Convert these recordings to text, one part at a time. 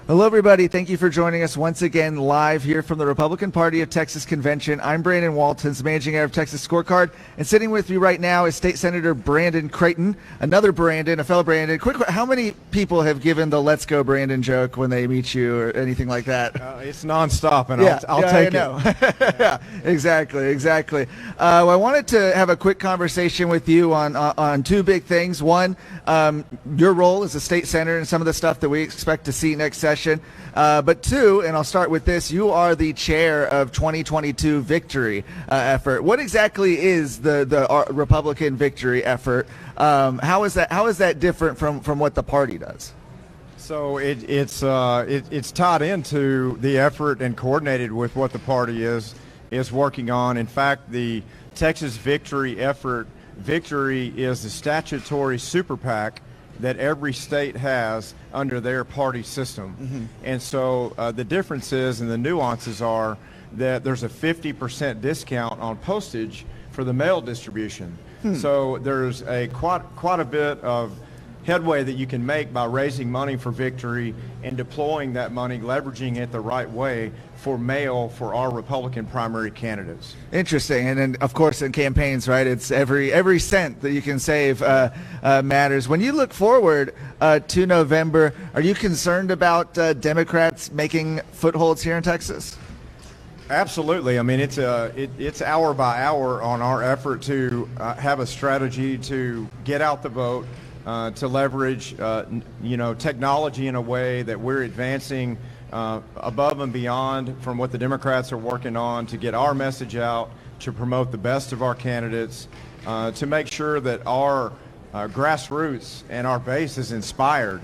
Hello, everybody. Thank you for joining us once again live here from the Republican Party of Texas Convention. I'm Brandon Waltons, managing editor of Texas Scorecard, and sitting with me right now is State Senator Brandon Creighton, another Brandon, a fellow Brandon. Quick, how many people have given the "Let's go Brandon" joke when they meet you or anything like that? It's nonstop, and I'll take it. Yeah, exactly. I wanted to have a quick conversation with you on two big things. One, your role as a state senator and some of the stuff that we expect to see next session. But two, and I'll start with this, you are the chair of 2022 Victory effort. What exactly is the Republican Victory effort? How is that different from what the party does? So it's tied into the effort and coordinated with what the party is working on. In fact, the Texas Victory effort, Victory is the statutory super PAC that every state has under their party system. Mm-hmm. And so the differences and the nuances are that there's a 50% discount on postage for the mail distribution. So there's quite a bit of headway that you can make by raising money for Victory and deploying that money, leveraging it the right way for mail for our Republican primary candidates. Interesting. And then, of course, in campaigns, right, it's every cent that you can save matters. When you look forward to November, are you concerned about Democrats making footholds here in Texas? Absolutely. I mean, it's hour by hour on our effort to have a strategy to get out the vote, to leverage, technology in a way that we're advancing above and beyond from what the Democrats are working on to get our message out, to promote the best of our candidates, to make sure that our grassroots and our base is inspired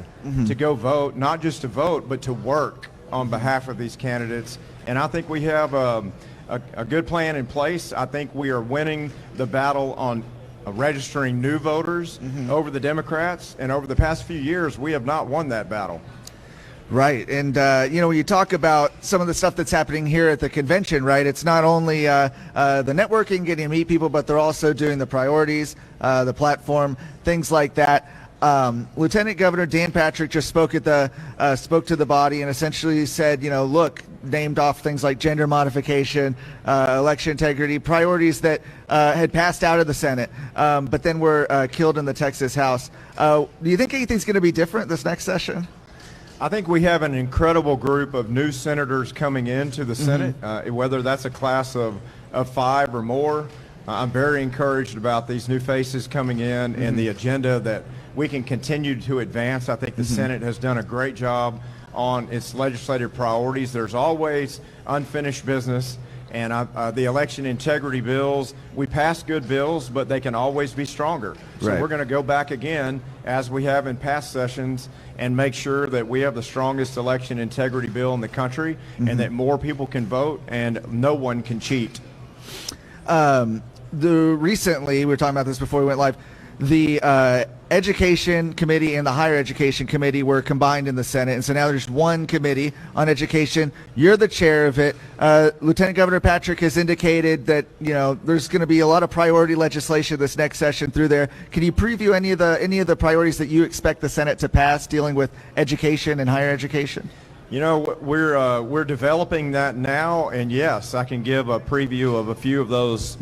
to go vote, not just to vote, but to work on behalf of these candidates. And I think we have a good plan in place. I think we are winning the battle on registering new voters over the Democrats, and over the past few years, we have not won that battle. Right. And, when you talk about some of the stuff that's happening here at the convention, right, it's not only the networking, getting to meet people, but they're also doing the priorities, the platform, things like that. Lieutenant Governor Dan Patrick just spoke to the body and essentially said, named off things like gender modification, election integrity, priorities that had passed out of the Senate, but then were killed in the Texas House. Do you think anything's going to be different this next session? I think we have an incredible group of new senators coming into the Senate, whether that's a class of 5 or more. I'm very encouraged about these new faces coming in and the agenda that we can continue to advance. I think the Senate has done a great job on its legislative priorities. There's always unfinished business, and the election integrity bills, we pass good bills, but they can always be stronger. So We're going to go back again, as we have in past sessions, and make sure that we have the strongest election integrity bill in the country, and that more people can vote and no one can cheat. Recently, we were talking about this before we went live, the Education Committee and the Higher Education Committee were combined in the Senate, and so now there's one committee on education. You're the chair of it. Lieutenant Governor Patrick has indicated that there's going to be a lot of priority legislation this next session through there. Can you preview any of the priorities that you expect the Senate to pass dealing with education and higher education? We're developing that now, and yes, I can give a preview of a few of those.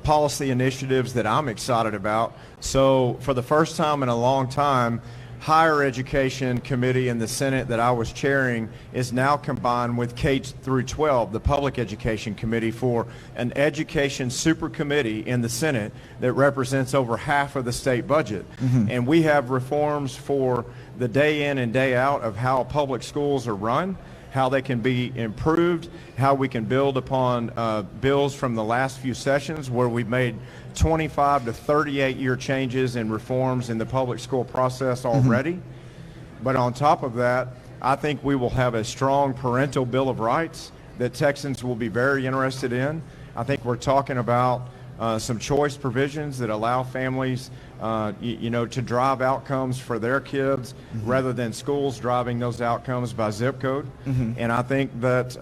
Policy initiatives that I'm excited about. So for the first time in a long time, Higher Education Committee in the Senate that I was chairing is now combined with K through 12, the Public Education Committee, for an education super committee in the Senate that represents over half of the state budget. And we have reforms for the day in and day out of how public schools are run, how they can be improved, how we can build upon bills from the last few sessions where we've made 25 to 38-year changes and reforms in the public school process already. But on top of that, I think we will have a strong parental bill of rights that Texans will be very interested in. I think we're talking about some choice provisions that allow families to drive outcomes for their kids rather than schools driving those outcomes by zip code. And I think that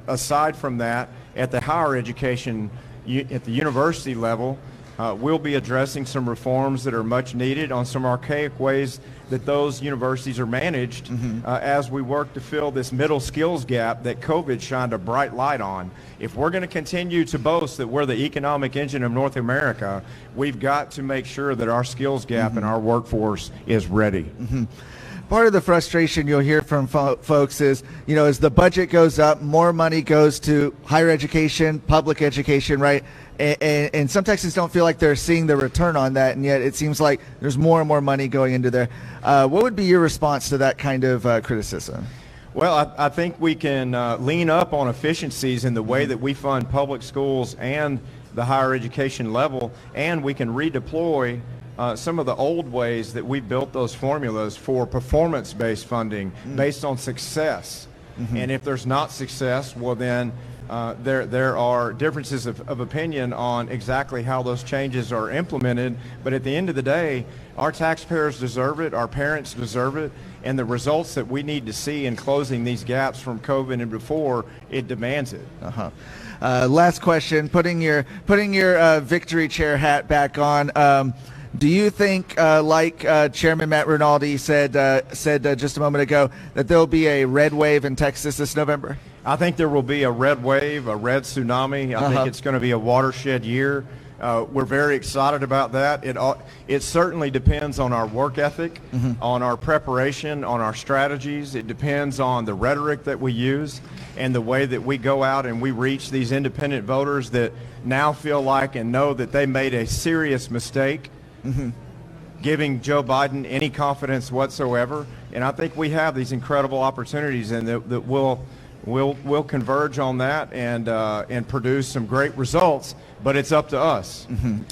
aside from that, at the higher education, at the university level, we'll be addressing some reforms that are much needed on some archaic ways that those universities are managed as we work to fill this middle skills gap that COVID shined a bright light on. If we're going to continue to boast that we're the economic engine of North America, we've got to make sure that our skills gap in our workforce is ready. Part of the frustration you'll hear from folks is, as the budget goes up, more money goes to higher education, public education, right? And some Texans don't feel like they're seeing the return on that, and yet it seems like there's more and more money going into there. What would be your response to that kind of criticism? Well, I think we can lean up on efficiencies in the way that we fund public schools and the higher education level, and we can redeploy some of the old ways that we built those formulas for performance-based funding based on success. And if there's not success, well then there are differences of opinion on exactly how those changes are implemented. But at the end of the day, our taxpayers deserve it, our parents deserve it, and the results that we need to see in closing these gaps from COVID and before, it demands it. Last question, putting your victory chair hat back on. Do you think, like Chairman Matt Rinaldi said just a moment ago, that there'll be a red wave in Texas this November? I think there will be a red wave, a red tsunami. I think it's going to be a watershed year. We're very excited about that. It certainly depends on our work ethic, on our preparation, on our strategies. It depends on the rhetoric that we use and the way that we go out and we reach these independent voters that now feel like and know that they made a serious mistake giving Joe Biden any confidence whatsoever. And I think we have these incredible opportunities, and that we'll converge on that and produce some great results. But it's up to us.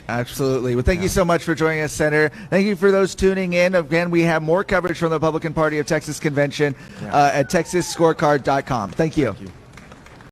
Absolutely. Well, thank you so much for joining us, Senator. Thank you for those tuning in. Again, we have more coverage from the Republican Party of Texas Convention at TexasScorecard.com. Thank you. Thank you.